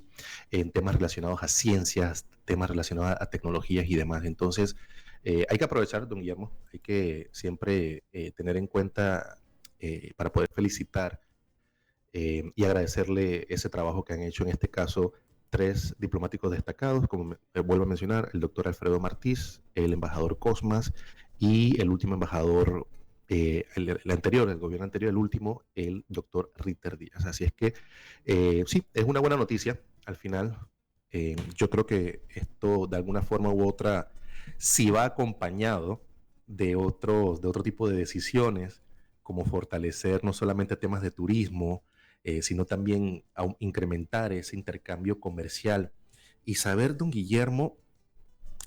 en temas relacionados a ciencias, temas relacionados a tecnologías y demás. Entonces, hay que aprovechar, don Guillermo, hay que siempre tener en cuenta para poder felicitar y agradecerle ese trabajo que han hecho en este caso 3 diplomáticos destacados, como vuelvo a mencionar, el doctor Alfredo Martís, el embajador Cosmas y el último embajador, el gobierno anterior, el último, el doctor Ritter Díaz. Así es que sí, es una buena noticia al final. Yo creo que esto de alguna forma u otra, si va acompañado de otro tipo de decisiones, como fortalecer no solamente temas de turismo, sino también incrementar ese intercambio comercial y saber, don Guillermo,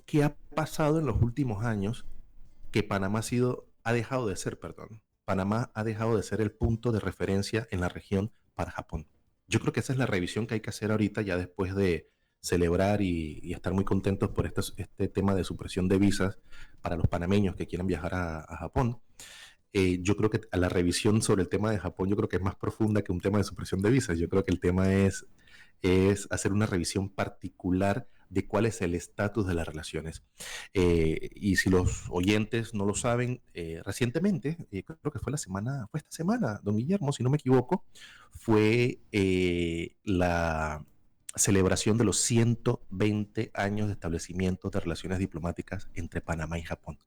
qué ha pasado en los últimos años, que Panamá ha dejado de ser el punto de referencia en la región para Japón. Yo creo que esa es la revisión que hay que hacer ahorita, ya después de celebrar y estar muy contentos por este tema de supresión de visas para los panameños que quieran viajar a Japón. Yo creo que a la revisión sobre el tema de Japón, yo creo que es más profunda que un tema de supresión de visas. Yo creo que el tema es hacer una revisión particular de cuál es el estatus de las relaciones. Y si los oyentes no lo saben, recientemente, creo que fue esta semana, don Guillermo, si no me equivoco, fue la celebración de los 120 años de establecimiento de relaciones diplomáticas entre Panamá y Japón.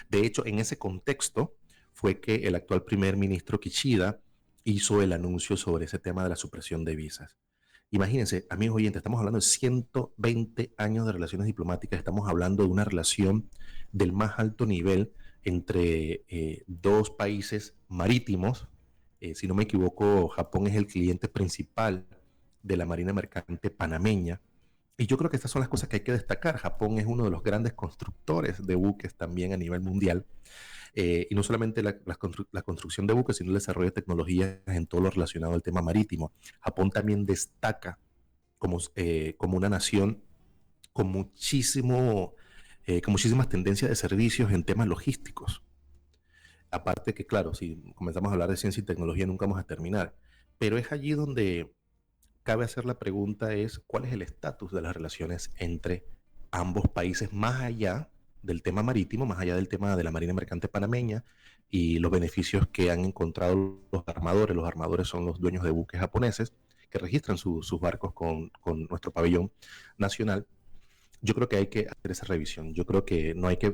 De hecho, en ese contexto fue que el actual primer ministro Kishida hizo el anuncio sobre ese tema de la supresión de visas. Imagínense, amigos oyentes, estamos hablando de 120 años de relaciones diplomáticas, estamos hablando de una relación del más alto nivel entre 2 países marítimos. Si no me equivoco, Japón es el cliente principal de la Marina Mercante panameña. Y yo creo que estas son las cosas que hay que destacar. Japón es uno de los grandes constructores de buques también a nivel mundial. Y no solamente la construcción de buques, sino el desarrollo de tecnologías en todo lo relacionado al tema marítimo. Japón también destaca como una nación con con muchísimas tendencias de servicios en temas logísticos. Aparte que, claro, si comenzamos a hablar de ciencia y tecnología nunca vamos a terminar, pero es allí donde cabe hacer la pregunta es cuál es el estatus de las relaciones entre ambos países más allá del tema marítimo, más allá del tema de la Marina Mercante Panameña y los beneficios que han encontrado los armadores. Los armadores son los dueños de buques japoneses que registran sus barcos con nuestro pabellón nacional. Yo creo que hay que hacer esa revisión. Yo creo que no hay que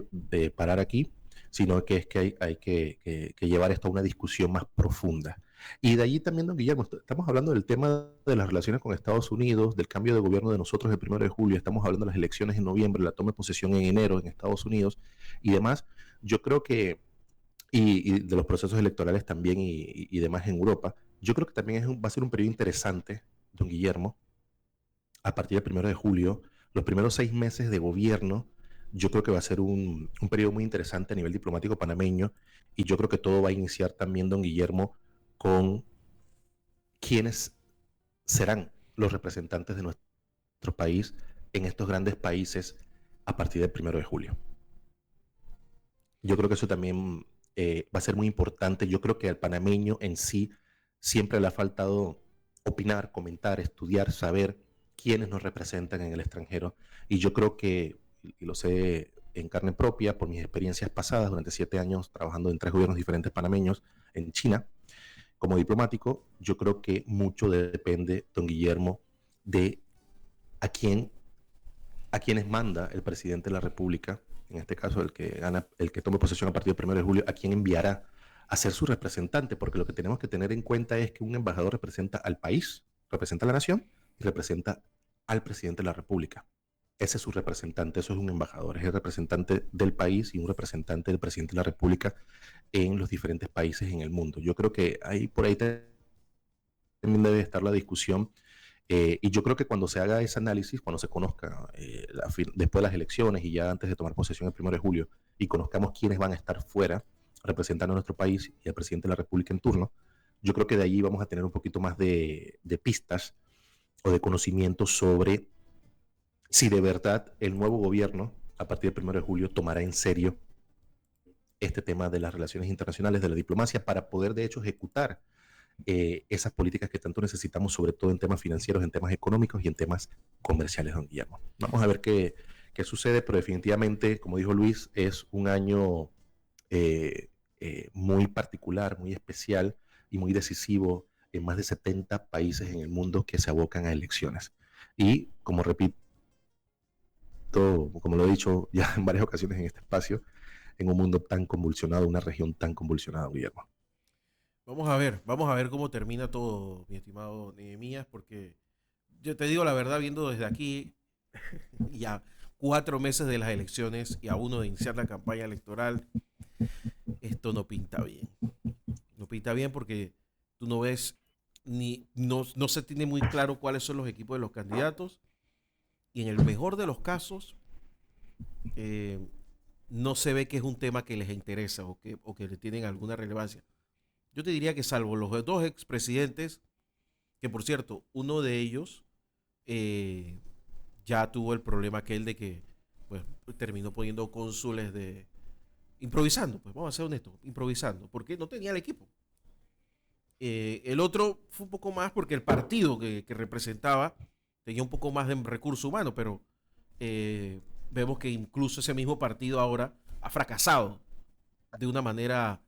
parar aquí, sino que hay que llevar esto a una discusión más profunda. Y de allí también, don Guillermo, estamos hablando del tema de las relaciones con Estados Unidos, del cambio de gobierno de nosotros el 1 de julio, estamos hablando de las elecciones en noviembre, la toma de posesión en enero en Estados Unidos y demás. Yo creo que, y de los procesos electorales también y demás en Europa, yo creo que también va a ser un periodo interesante, don Guillermo, a partir del 1 de julio, los primeros 6 meses de gobierno, yo creo que va a ser un periodo muy interesante a nivel diplomático panameño y yo creo que todo va a iniciar también, don Guillermo, con quiénes serán los representantes de nuestro país en estos grandes países a partir del 1 de julio. Yo creo que eso también va a ser muy importante. Yo creo que al panameño en sí siempre le ha faltado opinar, comentar, estudiar, saber quiénes nos representan en el extranjero. Y yo creo que, y lo sé en carne propia por mis experiencias pasadas durante 7 años trabajando en 3 gobiernos diferentes panameños en China, como diplomático, yo creo que mucho depende, don Guillermo, de a quienes manda el presidente de la República, en este caso el que tome posesión a partir del 1 de julio, a quién enviará a ser su representante, porque lo que tenemos que tener en cuenta es que un embajador representa al país, representa a la nación y representa al presidente de la República. Ese es su representante, eso es un embajador, es el representante del país y un representante del presidente de la República en los diferentes países en el mundo. Yo creo que por ahí también debe estar la discusión y yo creo que cuando se haga ese análisis, cuando se conozca después de las elecciones y ya antes de tomar posesión el 1 de julio y conozcamos quiénes van a estar fuera representando a nuestro país y al presidente de la República en turno, yo creo que de allí vamos a tener un poquito más de pistas o de conocimiento sobre si de verdad el nuevo gobierno a partir del 1 de julio tomará en serio este tema de las relaciones internacionales, de la diplomacia, para poder de hecho ejecutar esas políticas que tanto necesitamos, sobre todo en temas financieros, en temas económicos y en temas comerciales, don Guillermo. Vamos a ver qué sucede, pero definitivamente, como dijo Luis, es un año muy particular, muy especial y muy decisivo en más de 70 países en el mundo que se abocan a elecciones. Y como repito, como lo he dicho ya en varias ocasiones en este espacio, en un mundo tan convulsionado, una región tan convulsionada, Guillermo. Vamos a ver cómo termina todo, mi estimado Nehemías, porque yo te digo la verdad, viendo desde aquí ya 4 meses de las elecciones y a uno de iniciar la campaña electoral, esto no pinta bien. No pinta bien porque tú no ves no se tiene muy claro cuáles son los equipos de los candidatos y en el mejor de los casos no se ve que es un tema que les interesa o que le tienen alguna relevancia. Yo te diría que salvo los 2 expresidentes, que por cierto, uno de ellos ya tuvo el problema aquel de que pues, terminó poniendo cónsules improvisando, pues vamos a ser honestos, improvisando, porque no tenía el equipo. El otro fue un poco más porque el partido que representaba tenía un poco más de recurso humano, pero vemos que incluso ese mismo partido ahora ha fracasado de una manera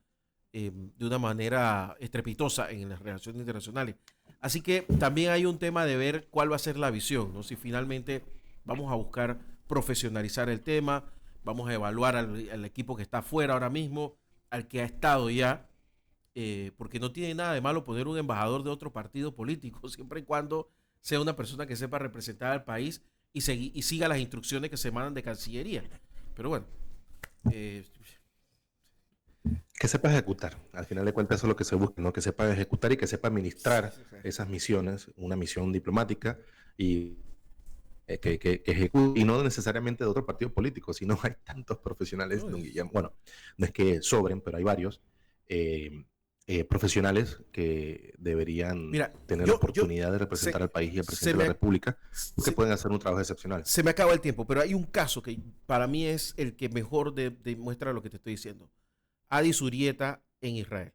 estrepitosa en las relaciones internacionales. Así que también hay un tema de ver cuál va a ser la visión, ¿no? Si finalmente vamos a buscar profesionalizar el tema, vamos a evaluar al equipo que está afuera ahora mismo, al que ha estado ya, porque no tiene nada de malo poner un embajador de otro partido político, siempre y cuando sea una persona que sepa representar al país y siga las instrucciones que se mandan de Cancillería. Pero bueno, que sepa ejecutar. Al final de cuentas eso es lo que se busca, ¿no? Que sepa ejecutar y que sepa administrar esas misiones, una misión diplomática y que ejecutan, y no necesariamente de otro partido político, sino hay tantos profesionales, don Guillermo, bueno, no es que sobren, pero hay varios profesionales que deberían tener la oportunidad de representar al país y al presidente de la República, porque pueden hacer un trabajo excepcional. Se me acaba el tiempo, pero hay un caso que para mí es el que mejor demuestra lo que te estoy diciendo. Adi Zurieta en Israel,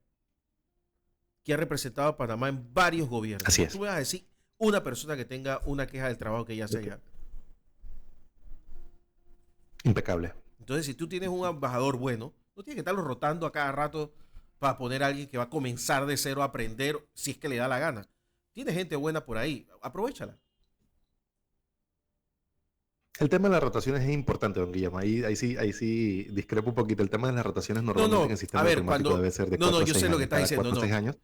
que ha representado a Panamá en varios gobiernos. Así es. Tú me vas a decir una persona que tenga una queja del trabajo que ella hace allá. Impecable. Entonces, si tú tienes un embajador bueno, no tienes que estarlo rotando a cada rato para poner a alguien que va a comenzar de cero a aprender si es que le da la gana. Tiene gente buena por ahí, aprovéchala. El tema de las rotaciones es importante, don Guillermo. Ahí sí discrepo un poquito. El tema de las rotaciones normalmente en el sistema diplomático debe ser de 4 a 6 años. Yo sé lo que estás diciendo. 4 a 6 años,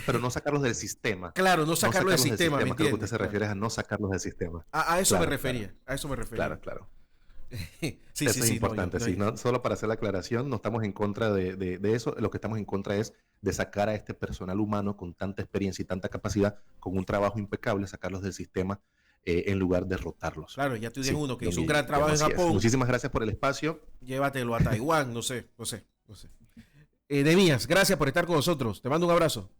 pero no sacarlos del sistema. Claro, no sacarlos del sistema. Creo que usted se refiere a no sacarlos del sistema. A eso me refería. A eso me refería. Claro. Sí, eso es importante. No, solo para hacer la aclaración, no estamos en contra de eso. Lo que estamos en contra es de sacar a este personal humano con tanta experiencia y tanta capacidad, con un trabajo impecable, sacarlos del sistema en lugar de rotarlos. Claro, ya tú tienes uno que hizo un gran trabajo en Japón. Muchísimas gracias por el espacio. Llévatelo a Taiwán, no sé. Nemías, gracias por estar con nosotros. Te mando un abrazo.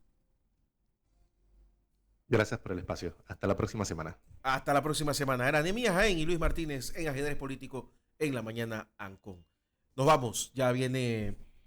Gracias por el espacio. Hasta la próxima semana. Hasta la próxima semana. Era Nemías Jaén y Luis Martínez en Ajedrez Político en la mañana Ancon. Nos vamos. Ya viene